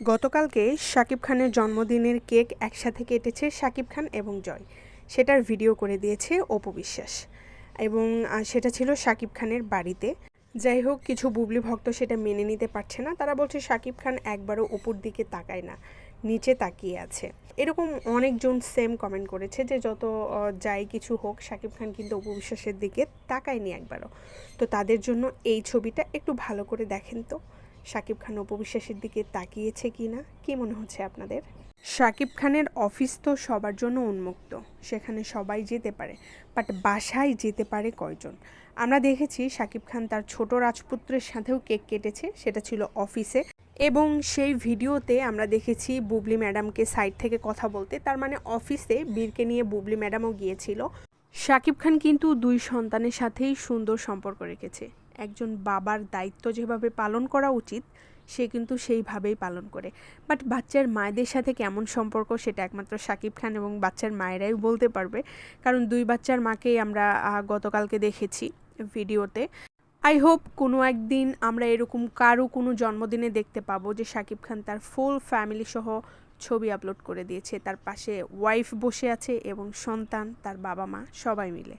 গতকালকে শাকিব খানের জন্মদিনের কেক একসাথে কেটেছে শাকিব খান এবং জয়। সেটার ভিডিও করে দিয়েছে অপু বিশ্বাস এবং সেটা ছিল শাকিব খানের বাড়িতে। যাই হোক, কিছু বুবলি ভক্ত সেটা মেনে নিতে পারছে না। তারা বলছে শাকিব খান একবারও অপুর দিকে তাকায় না, নিচে তাকিয়ে আছে। এরকম অনেকজন সেম কমেন্ট করেছে যে যত যাই কিছু হোক, শাকিব খান কিন্তু অপু বিশ্বাসের দিকে তাকায়নি একবারও। তো তাদের জন্য এই ছবিটা একটু ভালো করে দেখেন তো, শাকিব খান অপু বিশ্বাসের দিকে তাকিয়েছে কি না। কী মনে হচ্ছে আপনাদের? শাকিব খানের অফিস তো সবার জন্য উন্মুক্ত, সেখানে সবাই যেতে পারে, বাট বাসায় যেতে পারে কয়জন? আমরা দেখেছি শাকিব খান তার ছোট রাজপুত্রের সাথেও কেক কেটেছে, সেটা ছিল অফিসে। এবং সেই ভিডিওতে আমরা দেখেছি বুবলি ম্যাডামকে সাইড থেকে কথা বলতে, তার মানে অফিসে বীরকে নিয়ে বুবলি ম্যাডামও গিয়েছিল। শাকিব খান কিন্তু দুই সন্তানের সাথেই সুন্দর সম্পর্ক রেখেছে। একজন বাবার দায়িত্ব যেভাবে পালন করা উচিত, সে কিন্তু সেইভাবেই পালন করে। বাট বাচ্চার মায়েদের সাথে কেমন সম্পর্ক, সেটা একমাত্র শাকিব খান এবং বাচ্চার মায়েরাই বলতে পারবে, কারণ দুই বাচ্চার মাকেই আমরা গতকালকে দেখেছি ভিডিওতে। আই হোপ কোনো একদিন আমরা এরকম কারো কোনো জন্মদিনে দেখতে পাবো যে শাকিব খান তার ফুল ফ্যামিলি সহ ছবি আপলোড করে দিয়েছে, তার পাশে ওয়াইফ বসে আছে এবং সন্তান, তার বাবা মা সবাই মিলে।